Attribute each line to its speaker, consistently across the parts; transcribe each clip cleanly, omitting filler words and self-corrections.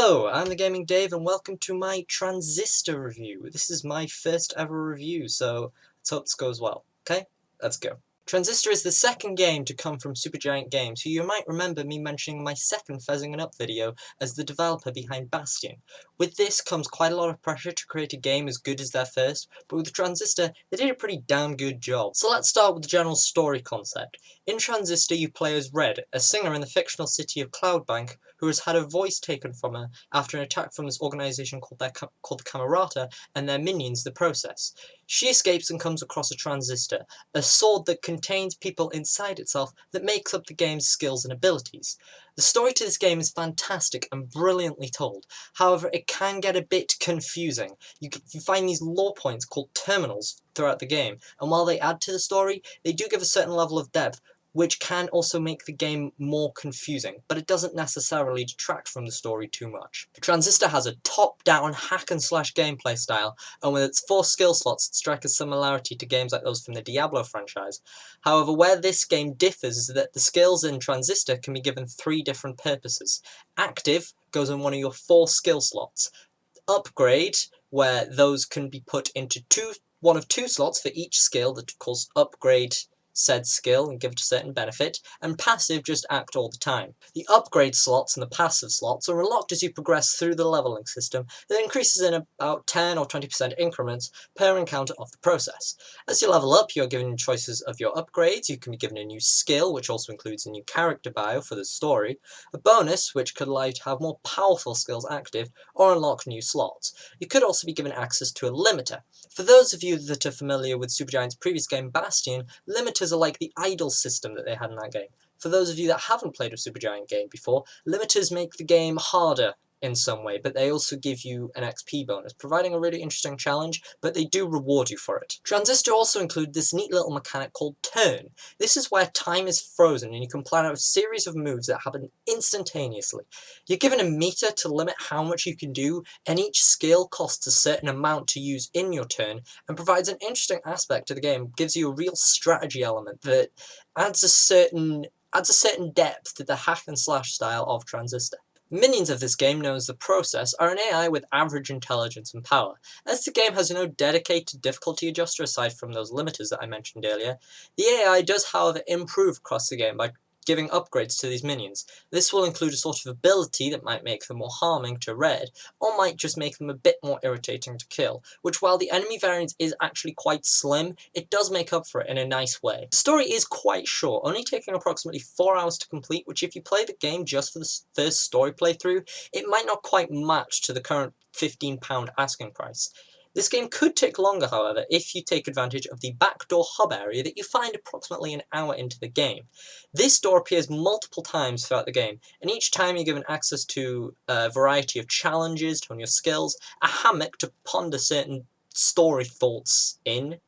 Speaker 1: Hello, I'm the Gaming Dave and welcome to my Transistor review. This is my first ever review, so let's hope this goes well. Okay, let's go. Transistor is the second game to come from Supergiant Games, who you might remember me mentioning in my second Fezzing It Up video as the developer behind Bastion. With this comes quite a lot of pressure to create a game as good as their first, but with Transistor, they did a pretty damn good job. So let's start with the general story concept. In Transistor, you play as Red, a singer in the fictional city of Cloudbank, who has had her voice taken from her after an attack from this organisation called the Camerata and their minions, the Process. She escapes and comes across a transistor, a sword that contains people inside itself that makes up the game's skills and abilities. The story to this game is fantastic and brilliantly told, however it can get a bit confusing. You find these lore points called terminals throughout the game, and while they add to the story, they do give a certain level of depth, which can also make the game more confusing, but it doesn't necessarily detract from the story too much. Transistor has a top-down hack-and-slash gameplay style, and with its 4 skill slots, it strikes a similarity to games like those from the Diablo franchise. However, where this game differs is that the skills in Transistor can be given 3 different purposes. Active goes in one of your 4 skill slots. Upgrade, where those can be put into one of 2 slots for each skill that calls upgrade said skill and give it a certain benefit, and passive just act all the time. The upgrade slots and the passive slots are unlocked as you progress through the leveling system that increases in about 10 or 20% increments per encounter of the process. As you level up, you're given choices of your upgrades. You can be given a new skill, which also includes a new character bio for the story, a bonus, which could allow you to have more powerful skills active, or unlock new slots. You could also be given access to a limiter. For those of you that are familiar with Supergiant's previous game Bastion, limiters are like the idle system that they had in that game. For those of you that haven't played a Supergiant game before, limiters make the game harder in some way, but they also give you an XP bonus, providing a really interesting challenge, but they do reward you for it. Transistor also include this neat little mechanic called Turn. This is where time is frozen and you can plan out a series of moves that happen instantaneously. You're given a meter to limit how much you can do, and each skill costs a certain amount to use in your turn, and provides an interesting aspect to the game, gives you a real strategy element that adds a certain depth to the hack and slash style of Transistor. Minions of this game, known as the Process, are an AI with average intelligence and power. As the game has no dedicated difficulty adjuster aside from those limiters that I mentioned earlier, the AI does however improve across the game by giving upgrades to these minions. This will include a sort of ability that might make them more harming to Red, or might just make them a bit more irritating to kill, which while the enemy variance is actually quite slim, it does make up for it in a nice way. The story is quite short, only taking approximately 4 hours to complete, which if you play the game just for the first story playthrough, it might not quite match to the current £15 asking price. This game could take longer, however, if you take advantage of the backdoor hub area that you find approximately an hour into the game. This door appears multiple times throughout the game, and each time you're given access to a variety of challenges to hone your skills, a hammock to ponder certain story thoughts in,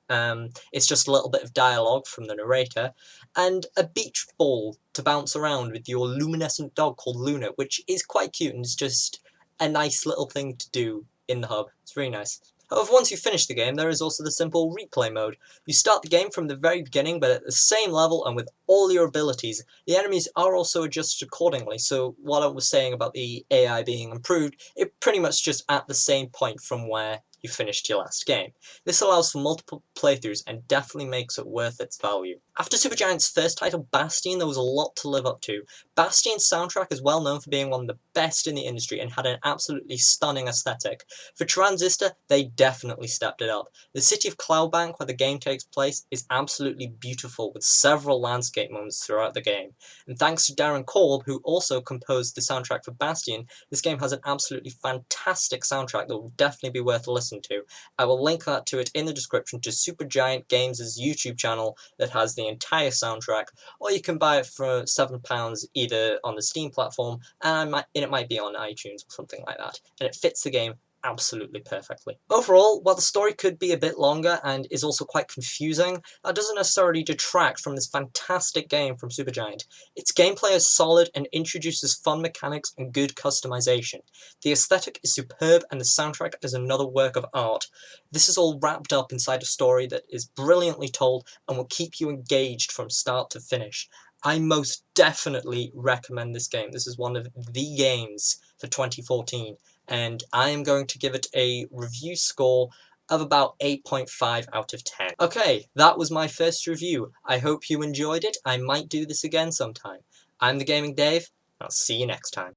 Speaker 1: it's just a little bit of dialogue from the narrator, and a beach ball to bounce around with your luminescent dog called Luna, which is quite cute and is just a nice little thing to do in the hub. It's really nice. However, once you finish the game, there is also the simple replay mode. You start the game from the very beginning, but at the same level and with all your abilities. The enemies are also adjusted accordingly, so what I was saying about the AI being improved, it pretty much just at the same point from where you finished your last game. This allows for multiple playthroughs and definitely makes it worth its value. After Supergiant's first title, Bastion, there was a lot to live up to. Bastion's soundtrack is well known for being one of the best in the industry and had an absolutely stunning aesthetic. For Transistor, they definitely stepped it up. The city of Cloudbank, where the game takes place, is absolutely beautiful with several landscape moments throughout the game. And thanks to Darren Korb, who also composed the soundtrack for Bastion, this game has an absolutely fantastic soundtrack that will definitely be worth listening to. I will link that to it in the description to Supergiant Games' YouTube channel that has the entire soundtrack, or you can buy it for £7 either on the Steam platform, and it might be on iTunes or something like that, and it fits the game absolutely perfectly. Overall, while the story could be a bit longer and is also quite confusing, that doesn't necessarily detract from this fantastic game from Supergiant. Its gameplay is solid and introduces fun mechanics and good customization. The aesthetic is superb and the soundtrack is another work of art. This is all wrapped up inside a story that is brilliantly told and will keep you engaged from start to finish. I most definitely recommend this game. This is one of the games for 2014, and I am going to give it a review score of about 8.5 out of 10. Okay, that was my first review. I hope you enjoyed it. I might do this again sometime. I'm the Gaming Dave. I'll see you next time.